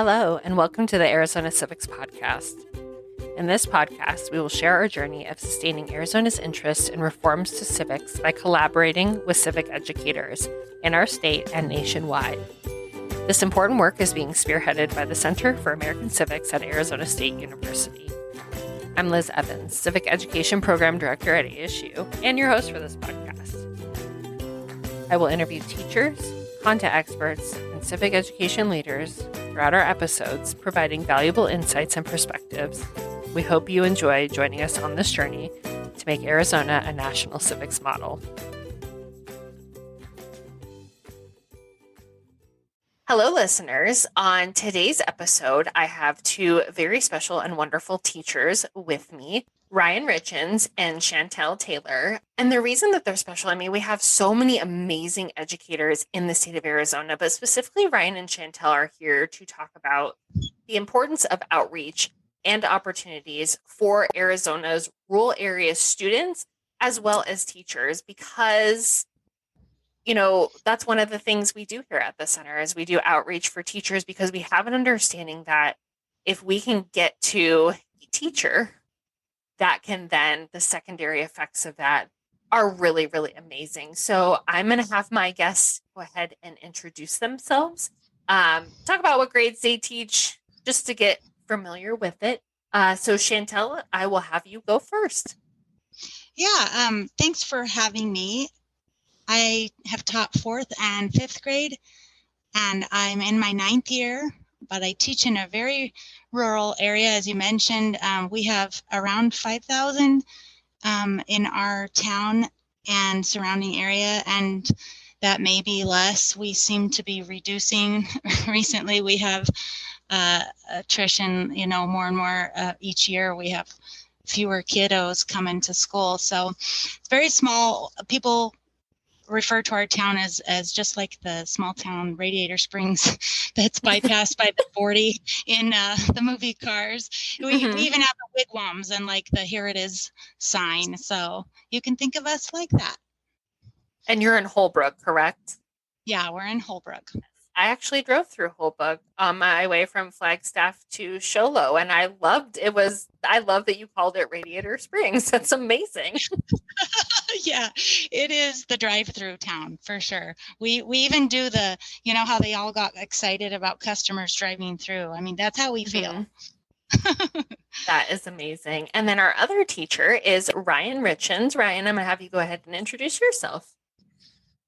Hello, and welcome to the Arizona Civics Podcast. In this podcast, we will share our journey of sustaining Arizona's interest in reforms to civics by collaborating with civic educators in our state and nationwide. This important work is being spearheaded by the Center for American Civics at Arizona State University. I'm Liz Evans, Civic Education Program Director at ASU, and your host for this podcast. I will interview teachers, content experts, and civic education leaders throughout our episodes, providing valuable insights and perspectives. We hope you enjoy joining us on this journey to make Arizona a national civics model. Hello, listeners. On today's episode, I have two very special and wonderful teachers with me, Ryan Richins and Chantelle Taylor. And the reason that they're special, we have so many amazing educators in the state of Arizona, but specifically Ryan and Chantelle are here to talk about the importance of outreach and opportunities for Arizona's rural area students as well as teachers, because that's one of the things we do here at the center is we do outreach for teachers, because we have an understanding that if we can get to a teacher, that can then, the secondary effects of that are really, really amazing. So I'm going to have my guests go ahead and introduce themselves, talk about what grades they teach, just to get familiar with it. So Chantelle, I will have you go first. Yeah, thanks for having me. I have taught 4th and 5th grade, and I'm in my 9th year, but I teach in a very rural area. As you mentioned, we have around 5,000 in our town and surrounding area, and that may be less. We seem to be reducing. Recently, we have attrition, more and more each year. We have fewer kiddos coming to school. So it's very small. People refer to our town as just like the small town Radiator Springs that's bypassed by the 40 in the movie Cars. We even have the wigwams and like the "Here It Is" sign. So you can think of us like that. And you're in Holbrook, correct? Yeah, we're in Holbrook. I actually drove through Holbrook on my way from Flagstaff to Sholo, and I love that you called it Radiator Springs. That's amazing. Yeah, it is the drive-through town for sure. We even do the, how they all got excited about customers driving through. That's how we feel. That is amazing. And then our other teacher is Ryan Richins. Ryan, I'm going to have you go ahead and introduce yourself.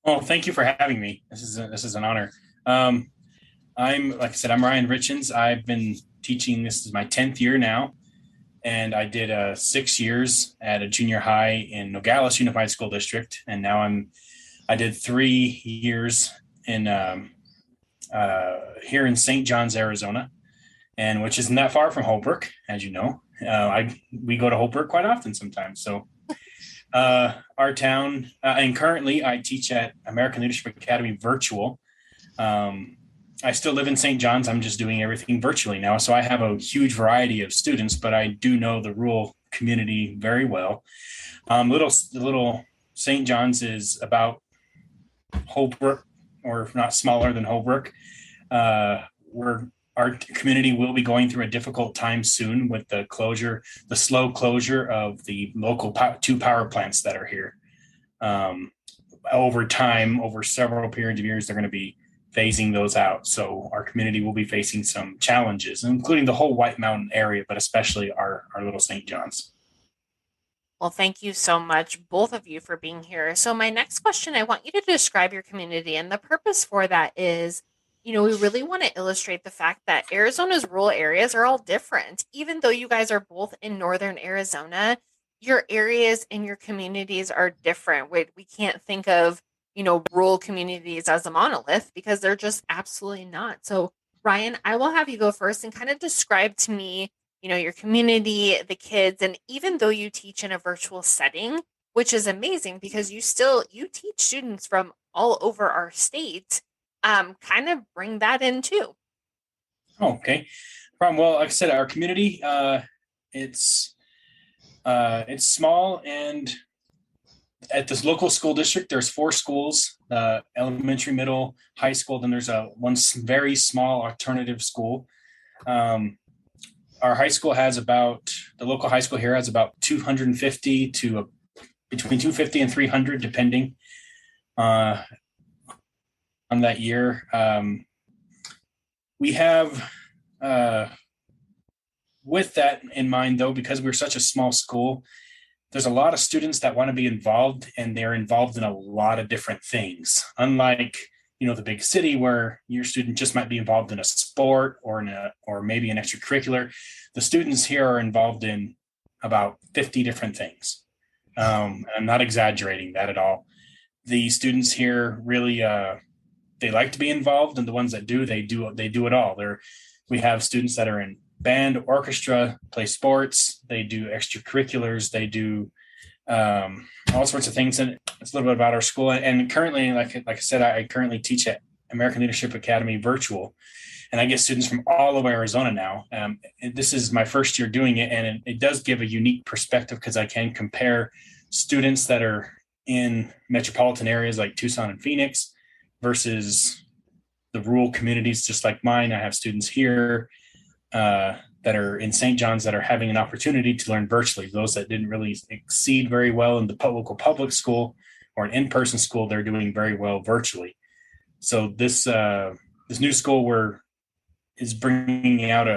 Well, thank you for having me. This is an honor. I'm Ryan Richins. I've been teaching. This is my 10th year now, and I did 6 years at a junior high in Nogales Unified School District, and now I did 3 years in here in St. John's, Arizona, and which isn't that far from Holbrook, as you know. We go to Holbrook quite often sometimes. So our town, and currently I teach at American Leadership Academy virtual. I still live in St. John's. I'm just doing everything virtually now. So I have a huge variety of students, but I do know the rural community very well. Little St. John's is about Holbrook, or if not smaller than Holbrook. Our community will be going through a difficult time soon with the slow closure of the local 2 power plants that are here. Over time, over several periods of years, they're going to be phasing those out. So our community will be facing some challenges, including the whole White Mountain area, but especially our little St. John's. Well, thank you so much, both of you, for being here. So my next question, I want you to describe your community. And the purpose for that is, we really want to illustrate the fact that Arizona's rural areas are all different. Even though you guys are both in northern Arizona, your areas and your communities are different. We can't think of rural communities as a monolith, because they're just absolutely not. So Ryan, I will have you go first and kind of describe to me, your community, the kids, and even though you teach in a virtual setting, which is amazing because you teach students from all over our state, kind of bring that in too. Oh, okay. Well, like I said, our community, it's small, and at this local school district, there's 4 schools, elementary, middle, high school. Then there's one very small alternative school. Our high school has the local high school here has about 250 to between 250 and 300, depending on that year. We have, with that in mind, though, because we're such a small school, there's a lot of students that want to be involved, and they're involved in a lot of different things. Unlike, the big city where your student just might be involved in a sport or maybe an extracurricular, the students here are involved in about 50 different things. I'm not exaggerating that at all. The students here really, they like to be involved, and the ones that do, they do it all. We have students that are in band, orchestra, play sports, they do extracurriculars, they do all sorts of things. And it's a little bit about our school. And currently, like I said, I currently teach at American Leadership Academy virtual, and I get students from all over Arizona now. This is my first year doing it, and it does give a unique perspective because I can compare students that are in metropolitan areas like Tucson and Phoenix versus the rural communities just like mine. I have students here that are in St. John's that are having an opportunity to learn virtually. Those that didn't really exceed very well in the local public school or an in-person school, they're doing very well virtually. So this new school is bringing out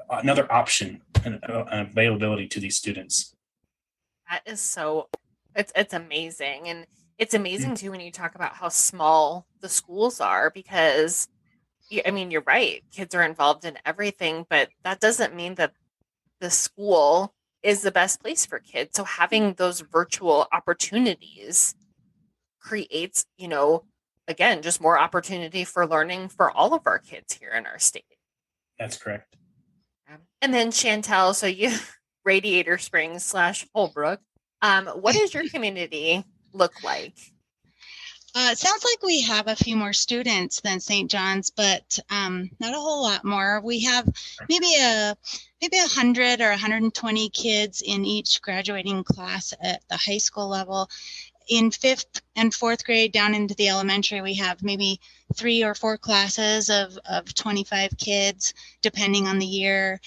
another option and availability to these students. That is it's amazing. And it's amazing too when you talk about how small the schools are, because you're right. Kids are involved in everything, but that doesn't mean that the school is the best place for kids. So having those virtual opportunities creates, again, just more opportunity for learning for all of our kids here in our state. That's correct. And then Chantelle, so you Radiator Springs / Holbrook. What does your community look like? It sounds like we have a few more students than St. John's, but not a whole lot more. We have maybe 100 or 120 kids in each graduating class at the high school level. In 5th and 4th grade down into the elementary, we have maybe 3 or 4 classes of 25 kids, depending on the year.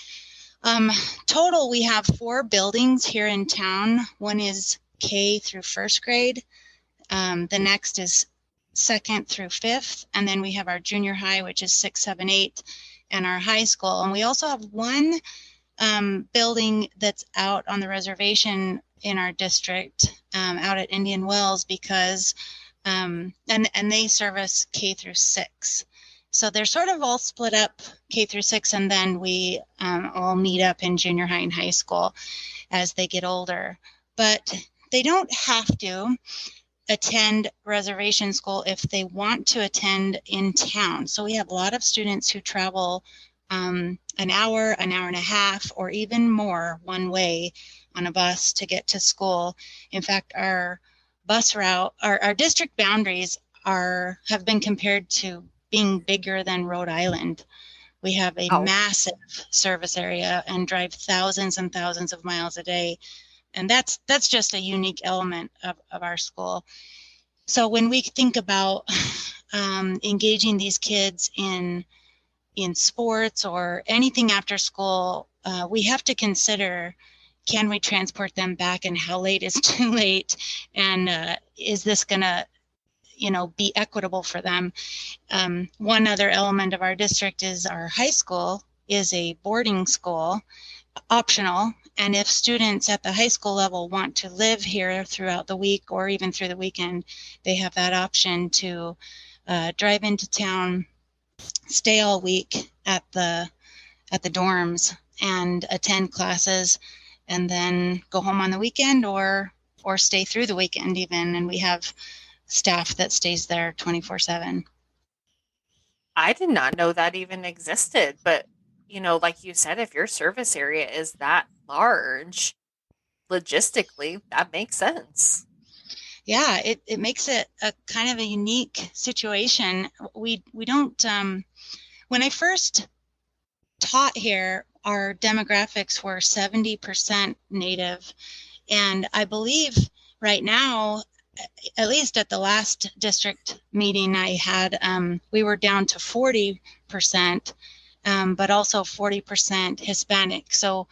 Total, we have 4 buildings here in town. One is K through 1st grade. The next is 2nd through 5th, and then we have our junior high, which is 6, 7, 8, and our high school. And we also have one building that's out on the reservation in our district, out at Indian Wells, because and they service K through 6. So they're sort of all split up, K through 6, and then we all meet up in junior high and high school as they get older. But they don't have to attend reservation school if they want to attend in town. So we have a lot of students who travel an hour and a half, or even more one way on a bus to get to school. In fact, our bus route, our district boundaries have been compared to being bigger than Rhode Island. We have a massive service area and drive thousands and thousands of miles a day. And that's just a unique element of our school. So when we think about engaging these kids in sports or anything after school, we have to consider, can we transport them back, and how late is too late? And is this going to be equitable for them? One other element of our district is our high school is a boarding school, optional. And if students at the high school level want to live here throughout the week or even through the weekend, they have that option to drive into town, stay all week at the dorms and attend classes, and then go home on the weekend or stay through the weekend even. And we have staff that stays there 24/7. I did not know that even existed, but like you said, if your service area is that large, logistically, that makes sense. Yeah, it makes it a kind of a unique situation. We don't, when I first taught here, our demographics were 70% Native. And I believe right now, at least at the last district meeting I had, we were down to 40%. but also 40% Hispanic. So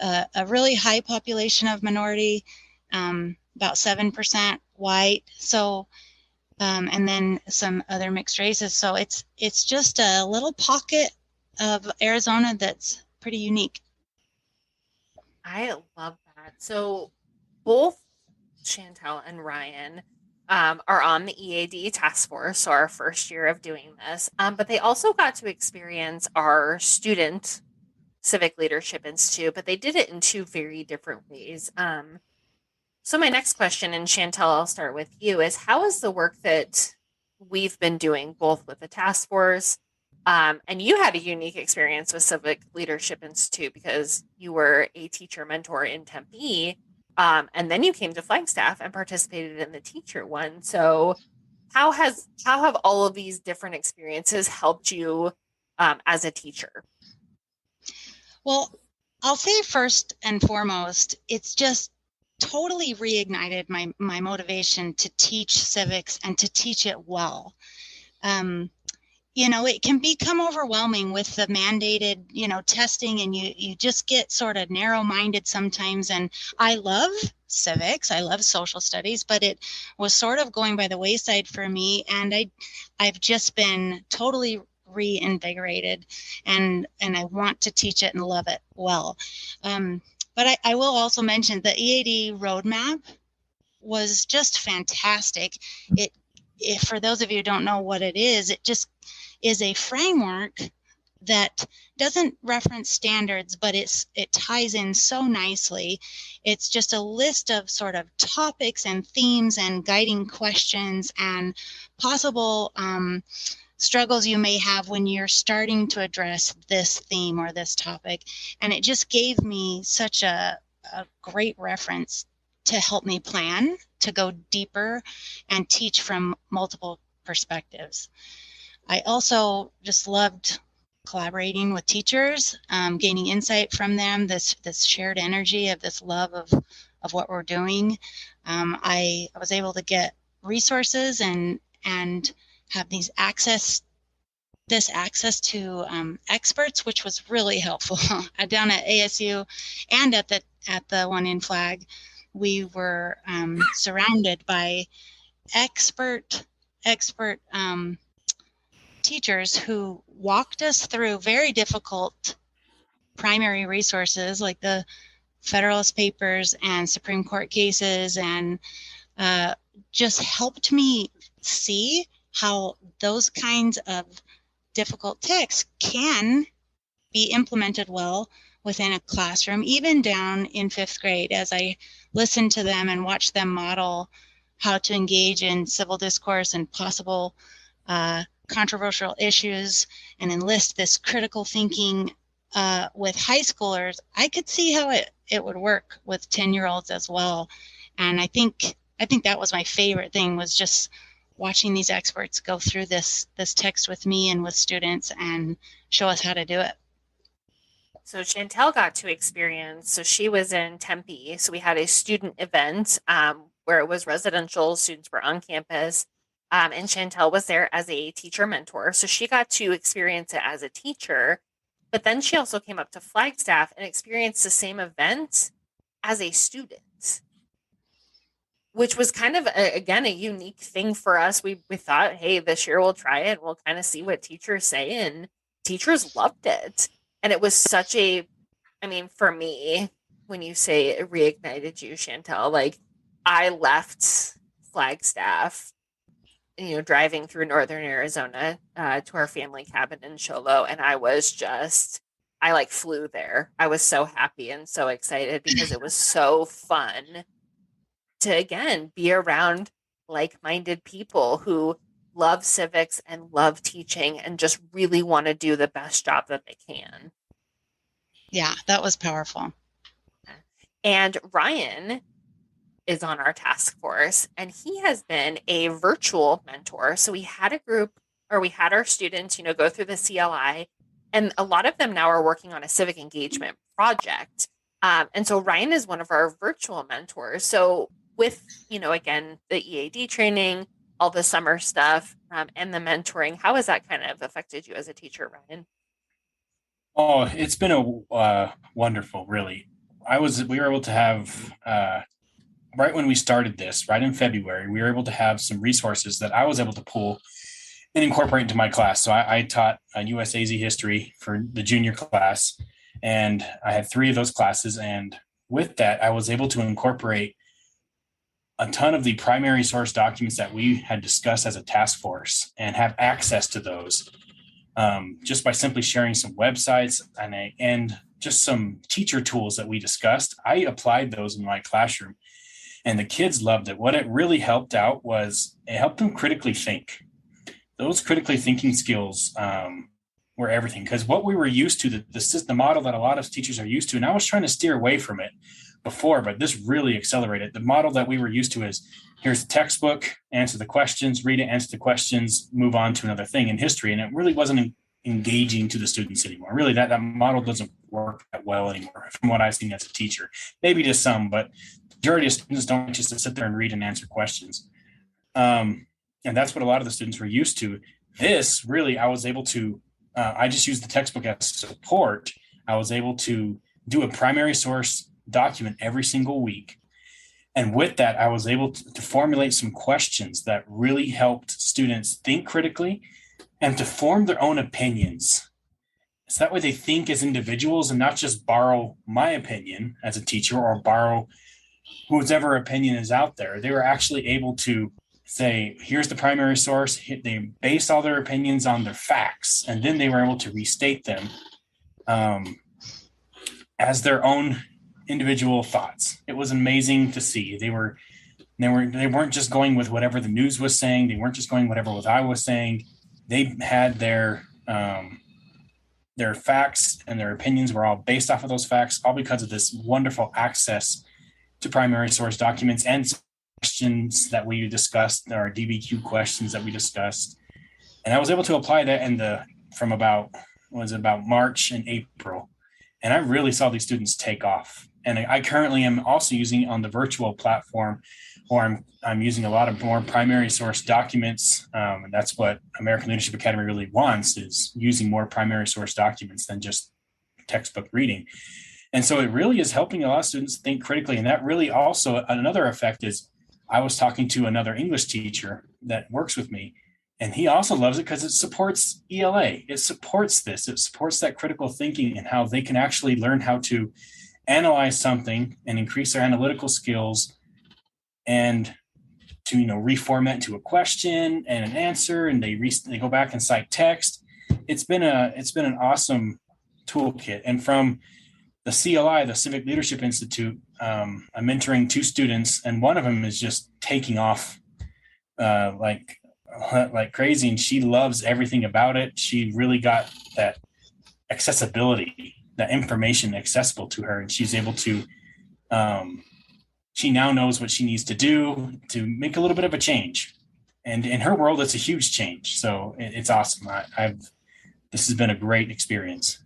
a really high population of minority, about 7% white. So and then some other mixed races. So it's just a little pocket of Arizona that's pretty unique. I love that. So both Chantelle and Ryan are on the EAD task force, so our first year of doing this. But they also got to experience our student Civic Leadership Institute, but they did it in two very different ways. So my next question, and Chantelle, I'll start with you, is how is the work that we've been doing both with the task force, and you had a unique experience with Civic Leadership Institute because you were a teacher mentor in Tempe, and then you came to Flagstaff and participated in the teacher one. So how have all of these different experiences helped you as a teacher? Well, I'll say first and foremost, it's just totally reignited my motivation to teach civics and to teach it well. It can become overwhelming with the mandated, testing, and you just get sort of narrow-minded sometimes. And I love civics, I love social studies, but it was sort of going by the wayside for me. And I've just been totally reinvigorated, and I want to teach it and love it well. But I will also mention the EAD roadmap was just fantastic. If for those of you who don't know what it just is a framework that doesn't reference standards, but it ties in so nicely. It's just a list of sort of topics and themes and guiding questions and possible struggles you may have when you're starting to address this theme or this topic. And it just gave me such a great reference to help me plan, to go deeper and teach from multiple perspectives. I also just loved collaborating with teachers, gaining insight from them, this shared energy of this love of what we're doing. I was able to get resources and have access to experts, which was really helpful. Down at ASU and at the one in Flag, we were surrounded by expert teachers who walked us through very difficult primary resources like the Federalist Papers and Supreme Court cases, and just helped me see how those kinds of difficult texts can be implemented well within a classroom, even down in 5th grade, as I listened to them and watched them model how to engage in civil discourse and possible controversial issues and enlist this critical thinking with high schoolers. I could see how it would work with 10-year-olds as well. And I think that was my favorite thing, was just watching these experts go through this text with me and with students and show us how to do it. So Chantelle got to experience, so she was in Tempe. So we had a student event where it was residential, students were on campus. And Chantelle was there as a teacher mentor. So she got to experience it as a teacher. But then she also came up to Flagstaff and experienced the same event as a student, which was kind of, again, a unique thing for us. We thought, hey, this year we'll try it. We'll kind of see what teachers say. And teachers loved it. And it was such for me, when you say it reignited you, Chantelle, like I left Flagstaff, driving through northern Arizona to our family cabin in Cholo. And I flew there. I was so happy and so excited because it was so fun to, again, be around like-minded people who love civics and love teaching and just really want to do the best job that they can. Yeah, that was powerful. And Ryan is on our task force, and he has been a virtual mentor. So we had our students, go through the CLI, and a lot of them now are working on a civic engagement project. And so Ryan is one of our virtual mentors. So with, again, the EAD training, all the summer stuff, and the mentoring, how has that kind of affected you as a teacher, Ryan? Oh, it's been a wonderful, really. We were able to have, right when we started this, right in February, we were able to have some resources that I was able to pull and incorporate into my class. So I taught USAZ history for the junior class, and I had three of those classes. And with that, I was able to incorporate a ton of the primary source documents that we had discussed as a task force and have access to those just by simply sharing some websites and just some teacher tools that we discussed. I applied those in my classroom, and the kids loved it. What it really helped out was it helped them critically think. Those critically thinking skills were everything, because what we were used to, the model that a lot of teachers are used to, and I was trying to steer away from it before, but this really accelerated. The model that we were used to is, here's the textbook, answer the questions, read it, answer the questions, move on to another thing in history. And it really wasn't engaging to the students anymore. Really, that model doesn't work that well anymore from what I've seen as a teacher. Maybe to some, but the majority of students don't just sit there and read and answer questions. And that's what a lot of the students were used to. This really, I was able to, I just used the textbook as support. I was able to do a primary source document every single week. And with that, I was able to formulate some questions that really helped students think critically and to form their own opinions. So that way they think as individuals and not just borrow my opinion as a teacher or borrow whoever opinion is out there. They were actually able to say, here's the primary source. They based all their opinions on their facts, and then they were able to restate them as their own individual thoughts. It was amazing to see. They weren't just going with whatever the news was saying. They weren't just going whatever what I was saying. They had their facts, and their opinions were all based off of those facts, all because of this wonderful access to primary source documents and questions that we discussed, our DBQ questions that we discussed. And I was able to apply that from about March and April. And I really saw these students take off. And I currently am also using it on the virtual platform, or I'm using a lot of more primary source documents. And that's what American Leadership Academy really wants, is using more primary source documents than just textbook reading. And so it really is helping a lot of students think critically. And that really also, another effect is, I was talking to another English teacher that works with me, and he also loves it because it supports ELA. It supports this. It supports that critical thinking and how they can actually learn how to analyze something and increase their analytical skills, and to reformat into a question and an answer, and they go back and cite text. It's been an awesome toolkit. And from the CLI, the Civic Leadership Institute, I'm mentoring two students, and one of them is just taking off like crazy, and she loves everything about it. She really got that accessibility, that information accessible to her, and she's able to she now knows what she needs to do to make a little bit of a change. And in her world, it's a huge change. So it's awesome. This has been a great experience.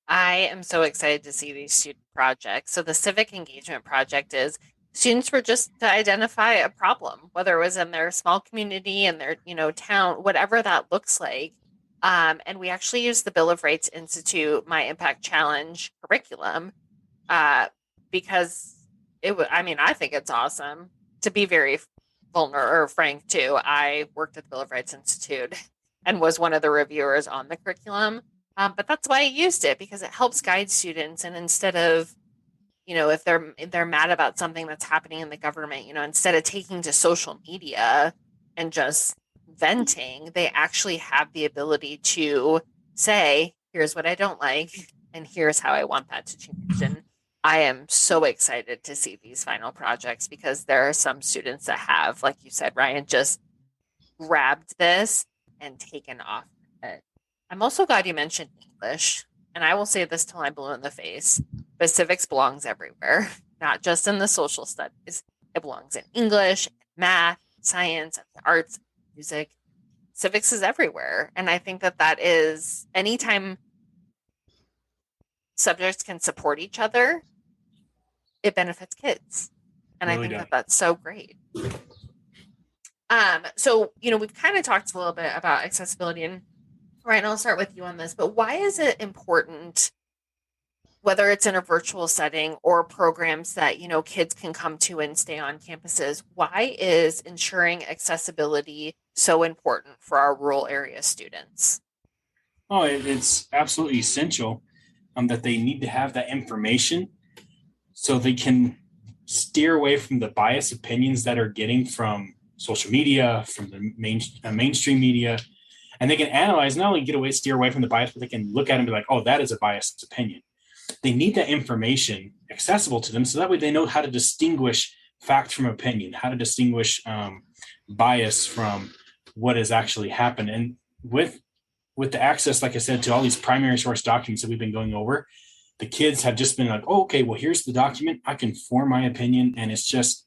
I am so excited to see these student projects. So the civic engagement project is students were just to identify a problem, whether it was in their small community, in their, town, whatever that looks like. And we actually used the Bill of Rights Institute My Impact Challenge curriculum because I think it's awesome. To be very vulnerable or frank too, I worked at the Bill of Rights Institute and was one of the reviewers on the curriculum. But that's why I used it, because it helps guide students. And instead of, if they're mad about something that's happening in the government, instead of taking to social media and just venting, they actually have the ability to say, here's what I don't like, and here's how I want that to change. And I am so excited to see these final projects, because there are some students that have, like you said, Ryan, just grabbed this and taken off it. I'm also glad you mentioned English, and I will say this till I'm blue in the face, but civics belongs everywhere, not just in the social studies. It belongs in English, math, science, arts, music. Civics is everywhere. And I think that is, anytime subjects can support each other, it benefits kids. And really, I think that's so great. So, we've kind of talked a little bit about accessibility, and Ryan, I'll start with you on this, but why is it important, whether it's in a virtual setting or programs that, kids can come to and stay on campuses, why is ensuring accessibility so important for our rural area students? Oh, it's absolutely essential that they need to have that information so they can steer away from the biased opinions that are getting from social media, from the mainstream media, and they can analyze, not only steer away from the bias, but they can look at it and be like, oh, that is a biased opinion. They need that information accessible to them so that way they know how to distinguish fact from opinion, how to distinguish bias from what has actually happened. And with the access, like I said, to all these primary source documents that we've been going over, the kids have just been like, oh, okay, well, here's the document. I can form my opinion. And it's just,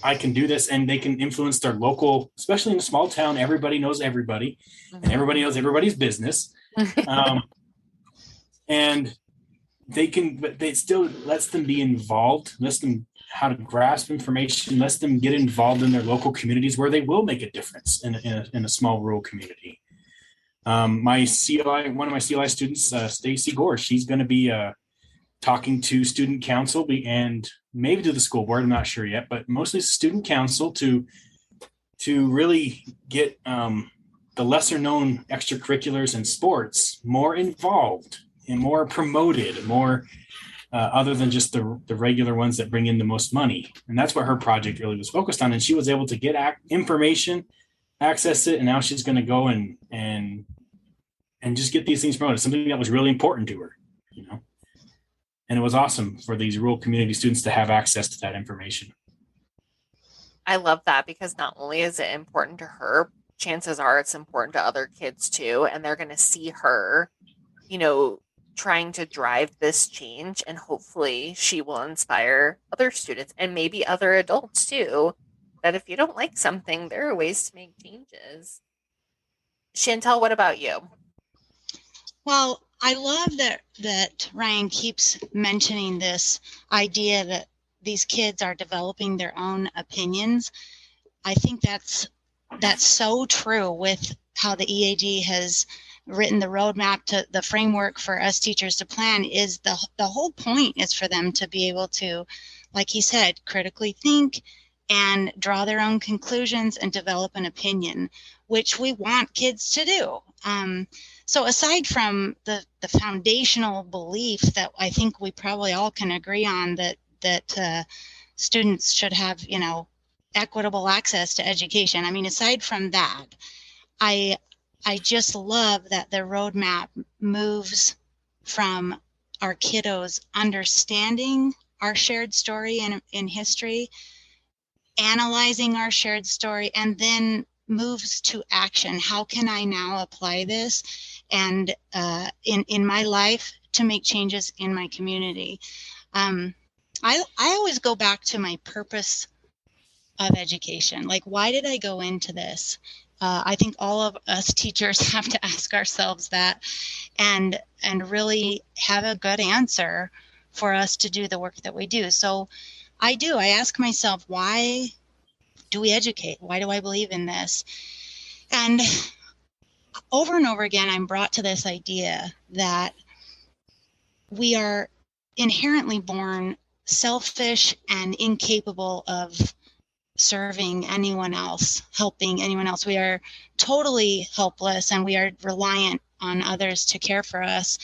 I can do this, and they can influence their local, especially in a small town, everybody knows everybody, and everybody knows everybody's business. And they can, but it still lets them be involved, lets them how to grasp information, lets them get involved in their local communities where they will make a difference in a small rural community. My CLI, one of my CLI students, Stacy Gore, she's going to be talking to student council and maybe to the school board. I'm not sure yet, but mostly student council to really get the lesser known extracurriculars and sports more involved and more promoted, more other than just the regular ones that bring in the most money. And that's what her project really was focused on. And she was able to get information, access it, and now she's going to go and just get these things promoted. Something that was really important to her, And it was awesome for these rural community students to have access to that information. I love that, because not only is it important to her, chances are it's important to other kids too. And they're going to see her, trying to drive this change, and hopefully she will inspire other students and maybe other adults too, that if you don't like something, there are ways to make changes. Chantelle, what about you? Well, I love that Ryan keeps mentioning this idea that these kids are developing their own opinions. I think that's so true with how the EAD has written the roadmap to the framework for us teachers to plan. Is the whole point is for them to be able to, like he said, critically think and draw their own conclusions and develop an opinion, which we want kids to do. So aside from the foundational belief that I think we probably all can agree on, that students should have, equitable access to education. I mean, aside from that, I just love that the roadmap moves from our kiddos understanding our shared story in history, analyzing our shared story, and then moves to action. How can I now apply this and in my life to make changes in my community? I always go back to my purpose of education. Like, why did I go into this? I think all of us teachers have to ask ourselves that and really have a good answer for us to do the work that we do. So I ask myself, why do we educate? Why do I believe in this? And over and over again, I'm brought to this idea that we are inherently born selfish and incapable of serving anyone else, helping anyone else. We are totally helpless, and we are reliant on others to care for us.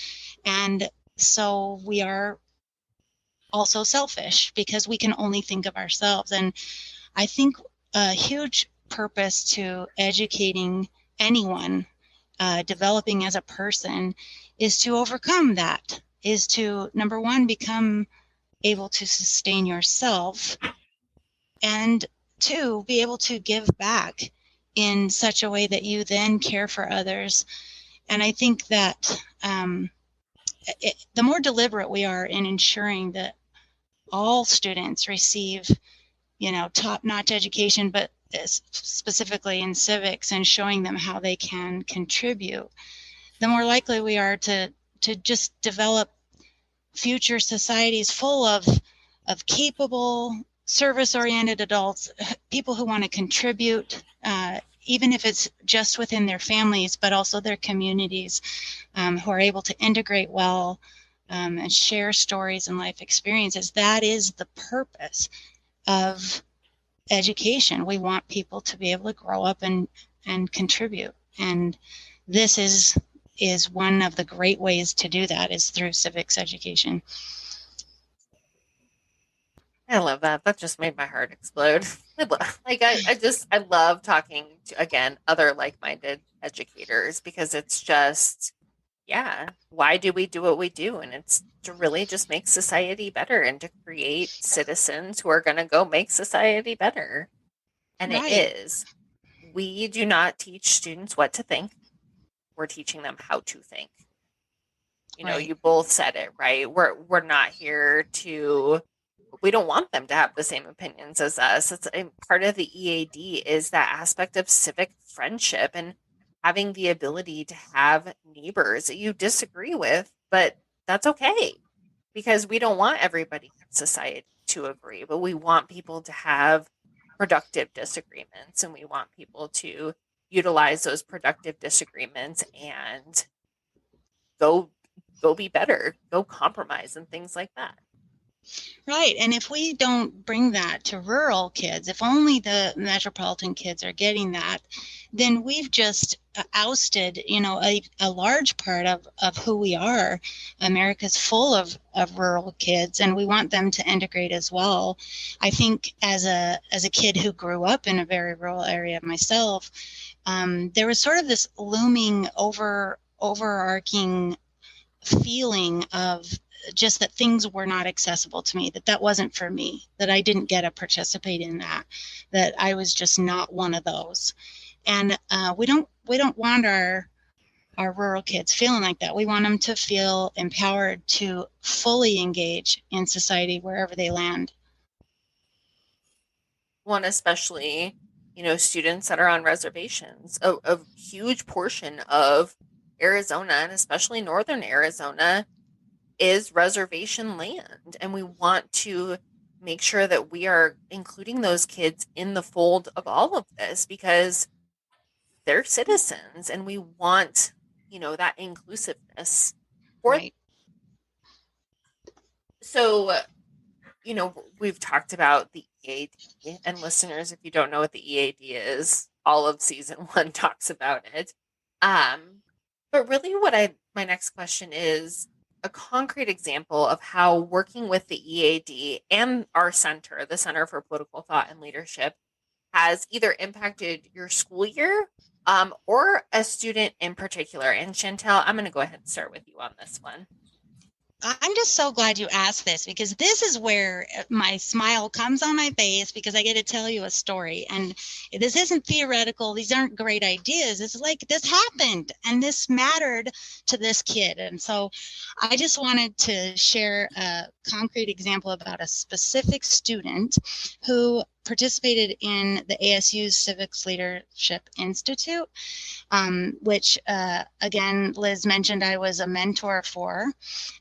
And so we are also selfish because we can only think of ourselves. And I think a huge purpose to educating anyone, developing as a person, is to overcome that, is to, number one, become able to sustain yourself, and two, be able to give back in such a way that you then care for others. And I think that the more deliberate we are in ensuring that all students receive, top-notch education, but specifically in civics, and showing them how they can contribute, the more likely we are to just develop future societies full of capable, service-oriented adults, people who want to contribute even if it's just within their families, but also their communities, who are able to integrate well, and share stories and life experiences. That is the purpose of education. We want people to be able to grow up and contribute. And this is one of the great ways to do that, is through civics education. I love that. That just made my heart explode. I love talking to, again, other like-minded educators, because it's just, yeah, why do we do what we do? And it's to really just make society better and to create citizens who are going to go make society better. And it Right. is. We do not teach students what to think. We're teaching them how to think. You know, Right. you both said it, right? We're not here to, we don't want them to have the same opinions as us. It's a part of the EAD is that aspect of civic friendship and having the ability to have neighbors that you disagree with, but that's okay, because we don't want everybody in society to agree, but we want people to have productive disagreements, and we want people to utilize those productive disagreements and go be better, go compromise and things like that. Right. And if we don't bring that to rural kids, if only the metropolitan kids are getting that, then we've just ousted, a large part of who we are. America's full of rural kids, and we want them to integrate as well. I think as a kid who grew up in a very rural area myself, there was sort of this looming overarching feeling of just that things were not accessible to me, that wasn't for me, that I didn't get to participate in that I was just not one of those. And we don't want our rural kids feeling like that. We want them to feel empowered to fully engage in society wherever they land. One, especially, students that are on reservations. A huge portion of Arizona, and especially northern Arizona, is reservation land. And we want to make sure that we are including those kids in the fold of all of this, because they're citizens and we want, that inclusiveness for. Right. So, we've talked about the EAD, and listeners, if you don't know what the EAD is, all of season 1 talks about it. But really my next question is a concrete example of how working with the EAD and our center, the Center for Political Thought and Leadership, has either impacted your school year, or a student in particular. And Chantelle, I'm going to go ahead and start with you on this one. I'm just so glad you asked this, because this is where my smile comes on my face, because I get to tell you a story. And this isn't theoretical. These aren't great ideas. It's like, this happened and this mattered to this kid. And so I just wanted to share a concrete example about a specific student who participated in the ASU's Civics Leadership Institute, which, again, Liz mentioned I was a mentor for.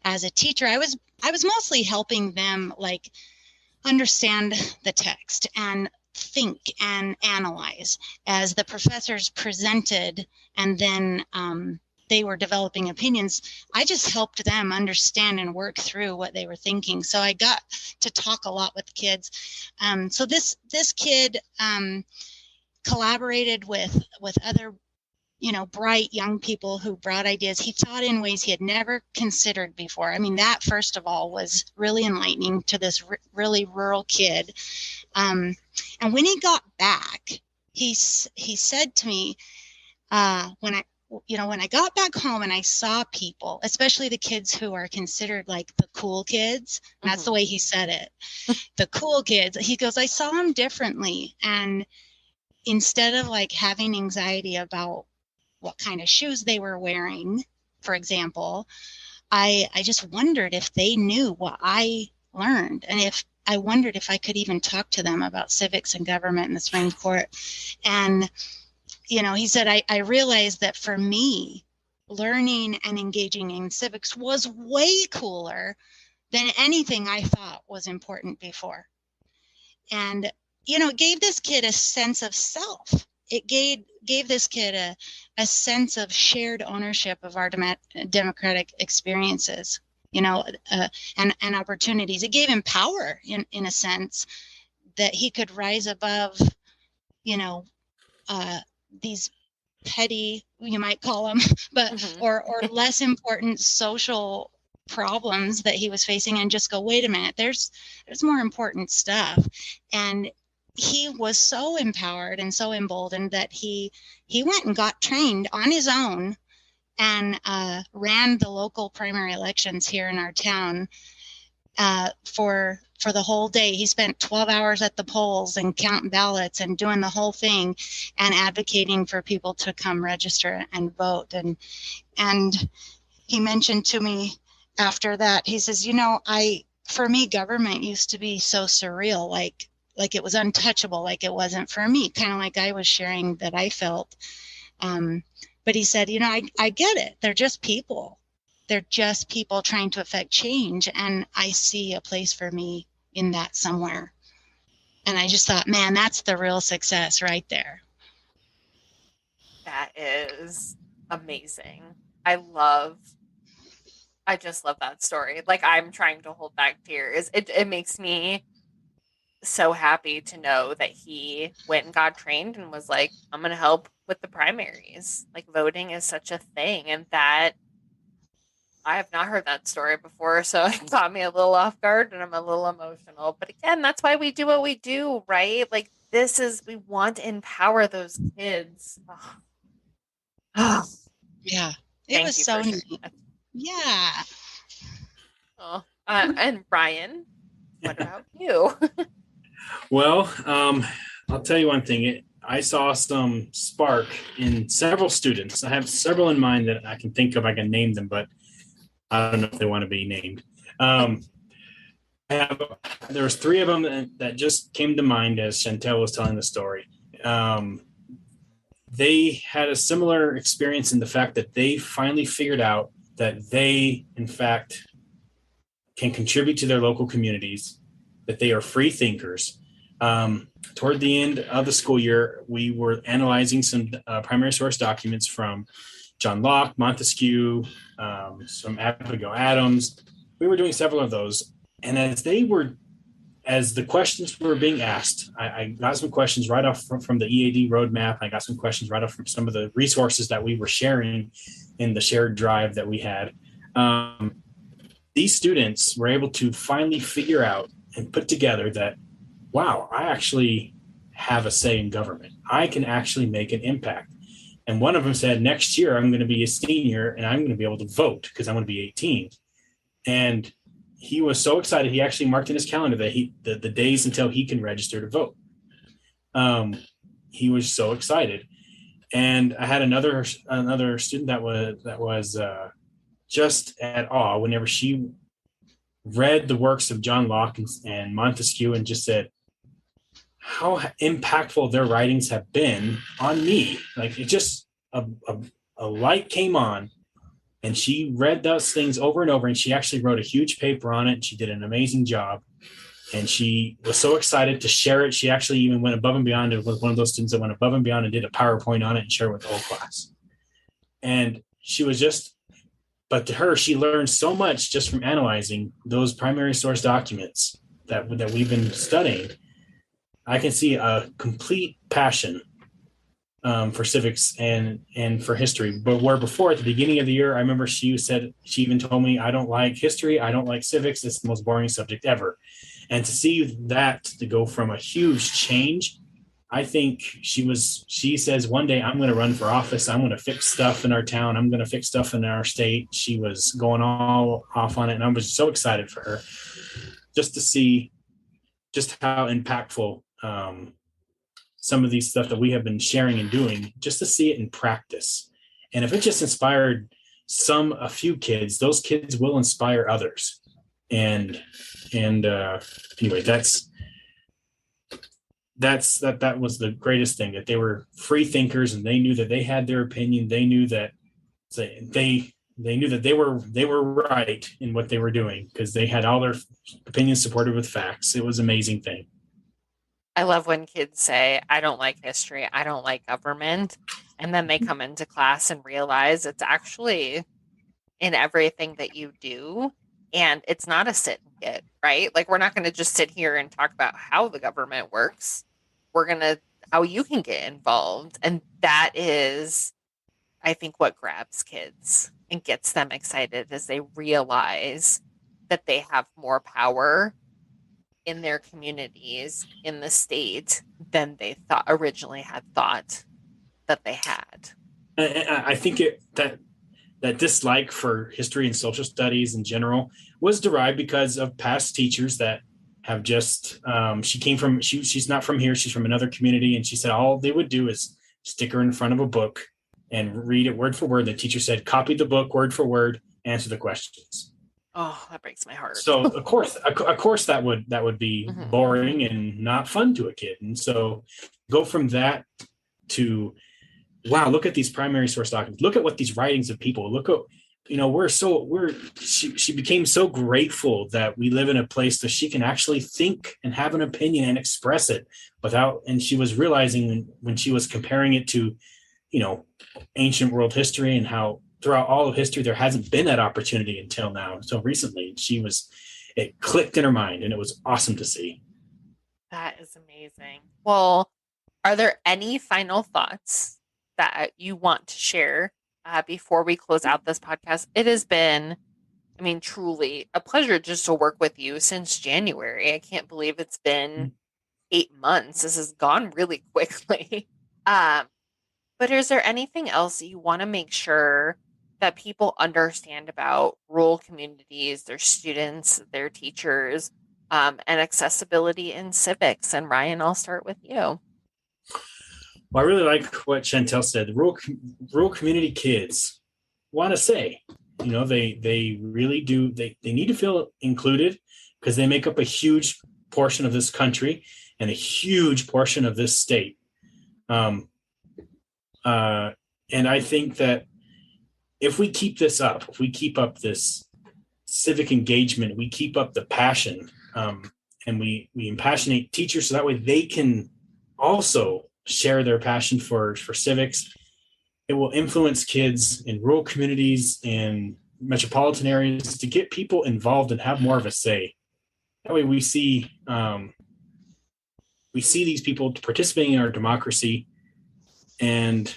As a teacher, I was mostly helping them understand the text and think and analyze as the professors presented, and then they were developing opinions. I just helped them understand and work through what they were thinking. So I got to talk a lot with the kids. So this kid collaborated with other bright young people who brought ideas. He taught in ways he had never considered before. I mean, that first of all was really enlightening to this really rural kid. And when he got back, he said to me, when I got back home and I saw people, especially the kids who are considered like the cool kids, that's the way he said it, the cool kids, he goes, I saw them differently. And instead of having anxiety about what kind of shoes they were wearing, for example, I just wondered if they knew what I learned, and if I wondered if I could even talk to them about civics and government and the Supreme Court. And he said, I realized that for me, learning and engaging in civics was way cooler than anything I thought was important before. And it gave this kid a sense of self. it gave this kid a sense of shared ownership of our democratic experiences, and opportunities. It gave him power in a sense that he could rise above, these petty, you might call them, but or less important social problems that he was facing, and just go, wait a minute, there's more important stuff. And he was so empowered and so emboldened that he went and got trained on his own and ran the local primary elections here in our town for the whole day. He spent 12 hours at the polls and counting ballots and doing the whole thing and advocating for people to come register and vote. And he mentioned to me after that, he says, for me, government used to be so surreal, like it was untouchable, like it wasn't for me, kind of like I was sharing that I felt. But he said, I get it. They're just people. They're just people trying to affect change. And I see a place for me in that somewhere. And I just thought, man, that's the real success right there. That is amazing. I just love that story. Like, I'm trying to hold back tears. It makes me so happy to know that he went and got trained and was like, I'm going to help with the primaries. Like, voting is such a thing. And that, I have not heard that story before, so it caught me a little off guard and I'm a little emotional. But again, that's why we do what we do, right? Like, we want to empower those kids. Oh. Yeah, it was so neat. Yeah. Oh, and Brian, what about you? Well, I'll tell you one thing. I saw some spark in several students. I have several in mind that I can think of. I can name them, but I don't know if they want to be named. There was 3 of them that just came to mind as Chantelle was telling the story. They had a similar experience in the fact that they finally figured out that they, in fact, can contribute to their local communities, that they are free thinkers. Toward the end of the school year, we were analyzing some primary source documents from John Locke, Montesquieu, some Abigail Adams. We were doing several of those. And as the questions were being asked, I got some questions right off from the EAD roadmap. I got some questions right off from some of the resources that we were sharing in the shared drive that we had. These students were able to finally figure out and put together that, wow, I actually have a say in government. I can actually make an impact. And one of them said, next year, I'm going to be a senior and I'm going to be able to vote because I'm going to be 18. And he was so excited. He actually marked in his calendar that the days until he can register to vote. He was so excited. And I had another student that was just at awe whenever she read the works of John Locke and Montesquieu and just said how impactful their writings have been on me. Like, it just a light came on, and she read those things over and over, and she actually wrote a huge paper on it. And she did an amazing job, and she was so excited to share it. She actually even went above and beyond. It was one of those students that went above and beyond and did a PowerPoint on it and shared it with the whole class. And she was but to her, she learned so much just from analyzing those primary source documents that we've been studying. I can see a complete passion for civics and for history. But where before, at the beginning of the year, I remember she even told me, I don't like history, I don't like civics, it's the most boring subject ever. And to see that, to go from a huge change, I think she says, one day I'm going to run for office. I'm going to fix stuff in our town. I'm going to fix stuff in our state. She was going all off on it. And I was so excited for her just to see just how impactful some of these stuff that we have been sharing and doing, just to see it in practice. And if it just inspired a few kids, those kids will inspire others. And anyway, that was the greatest thing, that they were free thinkers and they knew that they had their opinion. They knew that they knew that they were right in what they were doing because they had all their opinions supported with facts. It was an amazing thing. I love when kids say, I don't like history, I don't like government. And then they come into class and realize it's actually in everything that you do. And it's not a sit and get, right? Like, we're not going to just sit here and talk about how the government works. We're going to, how you can get involved. And that is, I think, what grabs kids and gets them excited as they realize that they have more power in their communities, in the state, than they thought originally had thought that they had. I think that dislike for history and social studies in general was derived because of past teachers that have just she's not from here, she's from another community, and she said all they would do is stick her in front of a book and read it word for word. The teacher said copy the book word for word, answer the questions. Oh, that breaks my heart. So of course that would be boring and not fun to a kid. And so go from that to, wow, look at these primary source documents. Look at what these writings of people, look at, she became so grateful that we live in a place that she can actually think and have an opinion and express it and she was realizing when she was comparing it to, ancient world history and how throughout all of history, there hasn't been that opportunity until now. So recently it clicked in her mind, and it was awesome to see. That is amazing. Well, are there any final thoughts that you want to share before we close out this podcast? It has been, truly a pleasure just to work with you since January. I can't believe it's been 8 months. This has gone really quickly. But is there anything else you want to make sure that people understand about rural communities, their students, their teachers, and accessibility in civics? And Ryan, I'll start with you. Well, I really like what Chantelle said. The rural community kids want to say, they really do. They need to feel included because they make up a huge portion of this country and a huge portion of this state. And I think that if we keep this up, if we keep up this civic engagement, we keep up the passion, and we impassionate teachers so that way they can also share their passion for civics, it will influence kids in rural communities and metropolitan areas to get people involved and have more of a say. That way we see these people participating in our democracy and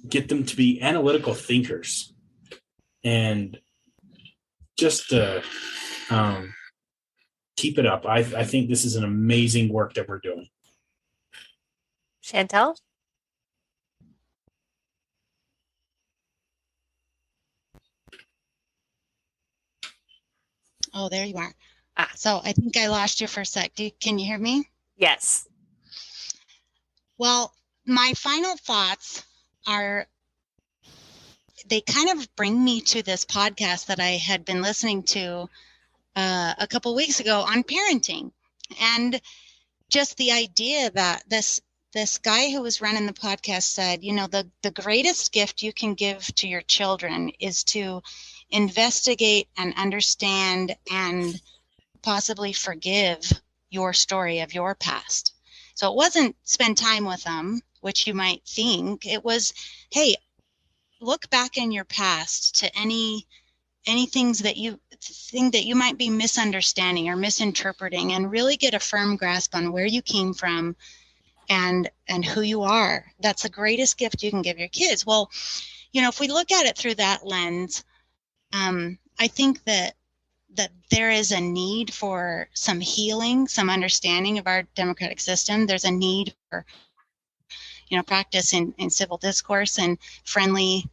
get them to be analytical thinkers. And just keep it up. I think this is an amazing work that we're doing. Chantelle? Oh, there you are. So I think I lost you for a sec. Can you hear me? Yes. Well, my final thoughts they kind of bring me to this podcast that I had been listening to a couple weeks ago on parenting, and just the idea that this guy who was running the podcast said, the greatest gift you can give to your children is to investigate and understand and possibly forgive your story of your past. So it wasn't spend time with them, which you might think. It was, hey, look back in your past to any things that you think that you might be misunderstanding or misinterpreting, and really get a firm grasp on where you came from and who you are. That's the greatest gift you can give your kids. Well, if we look at it through that lens, I think that there is a need for some healing, some understanding of our democratic system. There's a need for practice in civil discourse and friendly,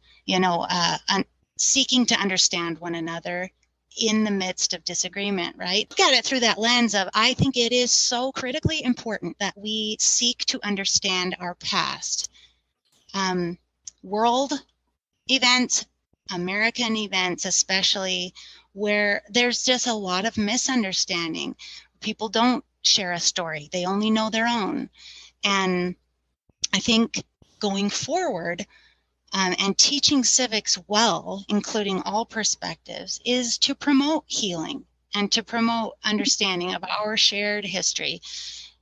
seeking to understand one another in the midst of disagreement, right? Look at it through that lens of, I think it is so critically important that we seek to understand our past. World events, American events especially, where there's just a lot of misunderstanding. People don't share a story. They only know their own. And I think going forward and teaching civics well, including all perspectives, is to promote healing and to promote understanding of our shared history,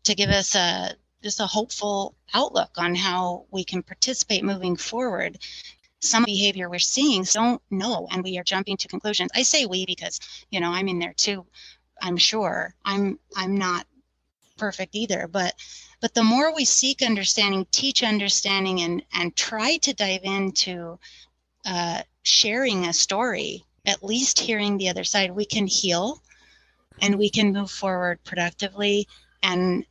to give us just a hopeful outlook on how we can participate moving forward. Some behavior we're seeing don't know, and we are jumping to conclusions. I say we because, I'm in there too. I'm sure I'm not perfect either, but the more we seek understanding, teach understanding, and try to dive into sharing a story, at least hearing the other side, we can heal and we can move forward productively and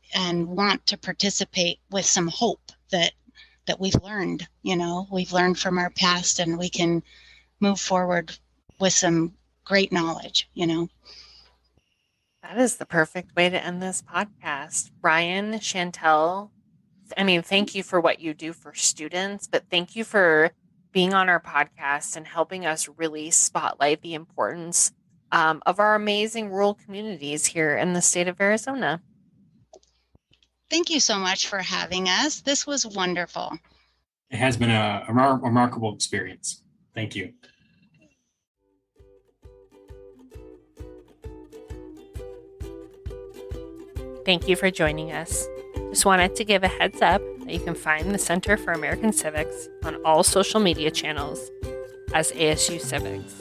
want to participate with some hope that we've learned, we've learned from our past, and we can move forward with some great knowledge. That is the perfect way to end this podcast. Ryan, Chantelle, thank you for what you do for students, but thank you for being on our podcast and helping us really spotlight the importance of our amazing rural communities here in the state of Arizona. Thank you so much for having us. This was wonderful. It has been a remarkable experience. Thank you. Thank you for joining us. Just wanted to give a heads up that you can find the Center for American Civics on all social media channels as ASU Civics.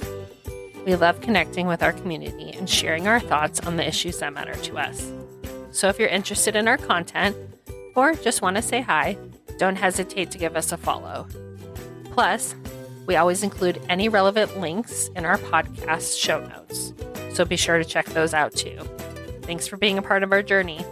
We love connecting with our community and sharing our thoughts on the issues that matter to us. So if you're interested in our content or just want to say hi, don't hesitate to give us a follow. Plus, we always include any relevant links in our podcast show notes, so be sure to check those out too. Thanks for being a part of our journey.